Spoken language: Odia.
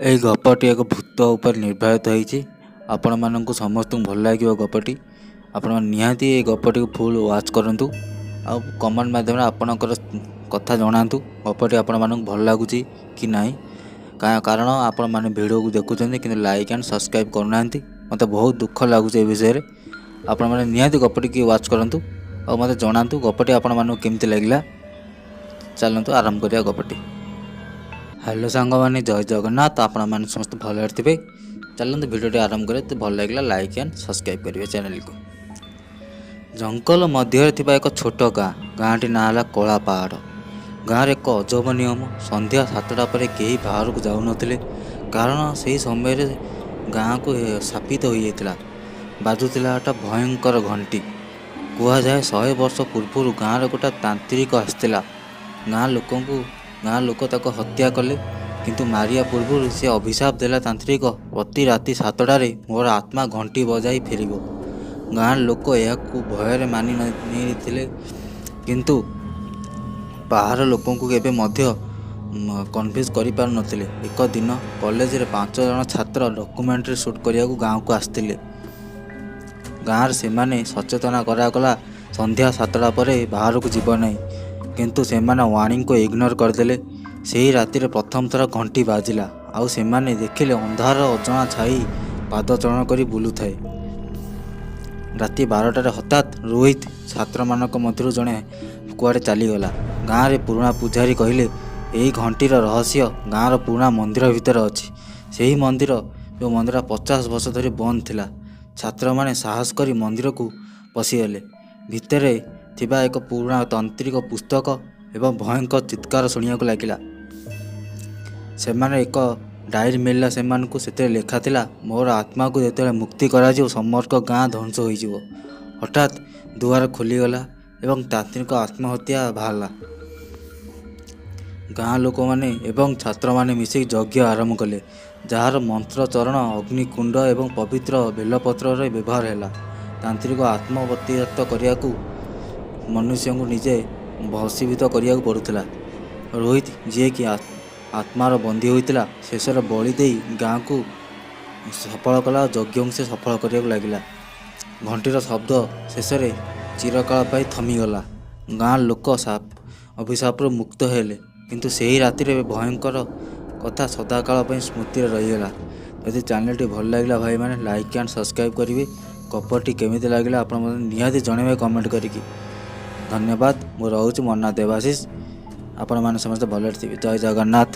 ଏହି ଗପଟି ଏକ ଭୂତ ଉପରେ ନିର୍ଭରିତ ହୋଇଛି। ଆପଣମାନଙ୍କୁ ସମସ୍ତଙ୍କୁ ଭଲ ଲାଗିବ ଗପଟି। ଆପଣମାନେ ନିହାତି ଏହି ଗପଟିକୁ ଫୁଲ୍ ୱାଚ୍ କରନ୍ତୁ ଆଉ କମେଣ୍ଟ ମାଧ୍ୟମରେ ଆପଣଙ୍କର କଥା ଜଣାନ୍ତୁ ଗପଟି ଆପଣମାନଙ୍କୁ ଭଲ ଲାଗୁଛି କି ନାହିଁ। କାରଣ ଆପଣମାନେ ଭିଡ଼ିଓକୁ ଦେଖୁଛନ୍ତି କିନ୍ତୁ ଲାଇକ୍ ଆଣ୍ଡ ସବସ୍କ୍ରାଇବ୍ କରୁନାହାନ୍ତି। ମୋତେ ବହୁତ ଦୁଃଖ ଲାଗୁଛି ଏ ବିଷୟରେ। ଆପଣମାନେ ନିହାତି ଗପଟିକି ୱାଚ୍ କରନ୍ତୁ ଆଉ ମୋତେ ଜଣାନ୍ତୁ ଗପଟି ଆପଣମାନଙ୍କୁ କେମିତି ଲାଗିଲା। ଚାଲନ୍ତୁ ଆରମ୍ଭ କରିବା ଗପଟି। ହ୍ୟାଲୋ ସାଙ୍ଗମାନେ, ଜୟ ଜଗନ୍ନାଥ। ଆପଣମାନେ ସମସ୍ତେ ଭଲରେ ଥିବେ। ଚାଲନ୍ତୁ ଭିଡ଼ିଓଟି ଆରମ୍ଭ କରିବା। ତ ଭଲ ଲାଗିଲା ଲାଇକ୍ ଆଣ୍ଡ ସବସ୍କ୍ରାଇବ୍ କରିବେ ଚ୍ୟାନେଲକୁ। ଜଙ୍ଗଲ ମଧ୍ୟରେ ଥିବା ଏକ ଛୋଟ ଗାଁଟି ନାଁ ହେଲା କଳା ପାହାଡ଼। ଗାଁରେ ଏକ ଅଜବ ନିୟମ। ସନ୍ଧ୍ୟା 7ଟା ପରେ କେହି ବାହାରକୁ ଯାଉନଥିଲେ, କାରଣ ସେହି ସମୟରେ ଗାଁକୁ ଶାପିତ ହୋଇଯାଇଥିଲା। ବାଜୁଥିଲା ଗୋଟେ ଭୟଙ୍କର ଘଣ୍ଟି। କୁହାଯାଏ 100 ବର୍ଷ ପୂର୍ବରୁ ଗାଁରେ ଗୋଟେ ତାନ୍ତ୍ରିକ ଆସିଥିଲା। ଗାଁ ଲୋକ ତାକୁ ହତ୍ୟା କଲେ, କିନ୍ତୁ ମାରିବା ପୂର୍ବରୁ ସେ ଅଭିଶାପ ଦେଲା, ତାନ୍ତ୍ରିକ ପ୍ରତି ରାତି 7ଟାରେ ମୋର ଆତ୍ମା ଘଣ୍ଟି ବଜାଇ ଫେରିବ। ଗାଁର ଲୋକ ଏହାକୁ ଭୟରେ ମାନି ନେଇଥିଲେ, କିନ୍ତୁ ବାହାର ଲୋକଙ୍କୁ କେବେ ମଧ୍ୟ କନଭିନ୍ସ କରିପାରୁନଥିଲେ। ଏକ ଦିନ କଲେଜରେ 5 ଜଣ ଛାତ୍ର ଡକୁମେଣ୍ଟାରୀ ସୁଟ୍ କରିବାକୁ ଗାଁକୁ ଆସିଥିଲେ। ଗାଁରେ ସେମାନେ ସଚେତନ କରାଗଲା ସନ୍ଧ୍ୟା 7ଟା ପରେ ବାହାରକୁ ଯିବ ନାହିଁ, କିନ୍ତୁ ସେମାନେ ୱାର୍ଣ୍ଣିଂକୁ ଇଗ୍ନୋର କରିଦେଲେ। ସେହି ରାତିରେ ପ୍ରଥମ ଥର ଘଣ୍ଟି ବାଜିଲା ଆଉ ସେମାନେ ଦେଖିଲେ ଅନ୍ଧାର ଅଜଣା ଛାଇ ପାଦଚଳନ କରି ବୁଲୁଥାଏ। ରାତି 12ଟାରେ ହଠାତ୍ ରୋହିତ ଛାତ୍ରମାନଙ୍କ ମଧ୍ୟରୁ ଜଣେ କୁଆଡ଼େ ଚାଲିଗଲା। ଗାଁରେ ପୁରୁଣା ପୂଜାରୀ କହିଲେ, ଏହି ଘଣ୍ଟିର ରହସ୍ୟ ଗାଁର ପୁରୁଣା ମନ୍ଦିର ଭିତରେ ଅଛି। ସେହି ମନ୍ଦିର 50 ବର୍ଷ ଧରି ବନ୍ଦ ଥିଲା। ଛାତ୍ରମାନେ ସାହସ କରି ମନ୍ଦିରକୁ ପଶିଗଲେ। ଭିତରେ ଥିବା ଏକ ପୁରୁଣା ତାନ୍ତ୍ରିକ ପୁସ୍ତକ ଏବଂ ଭୟଙ୍କର ଚିତ୍କାର ଶୁଣିବାକୁ ଲାଗିଲା। ସେମାନେ ଏକ ଡାଏରୀ ମିଳିଲା ସେମାନଙ୍କୁ। ସେଥିରେ ଲେଖା ଥିଲା, ମୋର ଆତ୍ମାକୁ ଯେତେବେଳେ ମୁକ୍ତି କରାଯିବ ସମଗ୍ର ଗାଁ ଧ୍ୱଂସ ହୋଇଯିବ। ହଠାତ୍ ଦୁଆର ଖୋଲିଗଲା ଏବଂ ତାନ୍ତ୍ରିକ ଆତ୍ମହତ୍ୟା ବାହାରିଲା। ଗାଁ ଲୋକମାନେ ଏବଂ ଛାତ୍ରମାନେ ମିଶି ଯଜ୍ଞ ଆରମ୍ଭ କଲେ, ଯାହାର ମନ୍ତ୍ରୋଚ୍ଚାରଣ, ଅଗ୍ନିକୁଣ୍ଡ ଏବଂ ପବିତ୍ର ବେଲପତ୍ରର ବ୍ୟବହାର ହେଲା। ତାନ୍ତ୍ରିକ ଆତ୍ମା ପ୍ରତିହତ କରିବାକୁ ମନୁଷ୍ୟଙ୍କୁ ନିଜେ ଭସ୍ମୀଭୂତ କରିବାକୁ ପଡ଼ୁଥିଲା। ରୋହିତ, ଯିଏକି ଆତ୍ମାର ବନ୍ଦୀ ହୋଇଥିଲା, ଶେଷରେ ବଳି ଦେଇ ଗାଁକୁ ସଫଳ କଲା। ଯଜ୍ଞକୁ ସେ ସଫଳ କରିବାକୁ ଲାଗିଲା। ଘଣ୍ଟିର ଶବ୍ଦ ଶେଷରେ ଚିରକାଳ ପାଇଁ ଥମିଗଲା। ଗାଁ ଲୋକ ଅଭିଶାପରୁ ମୁକ୍ତ ହେଲେ, କିନ୍ତୁ ସେହି ରାତିରେ ଭୟଙ୍କର କଥା ସଦାକାଳ ପାଇଁ ସ୍ମୃତିରେ ରହିଗଲା। ଯଦି ଚ୍ୟାନେଲଟି ଭଲ ଲାଗିଲା ଭାଇମାନେ, ଲାଇକ୍ ଆଣ୍ଡ ସବସ୍କ୍ରାଇବ୍ କରିବେ। ଗପଟି କେମିତି ଲାଗିଲା ଆପଣ ମୋତେ ନିହାତି ଜଣାଇବେ କମେଣ୍ଟ କରିକି। ଧନ୍ୟବାଦ। ମୁଁ ରହୁଛି ମୋ ନାଁ ଦେବାଶିଷ। ଆପଣମାନେ ସମସ୍ତେ ଭଲରେ ଥିବେ। ଜୟ ଜଗନ୍ନାଥ।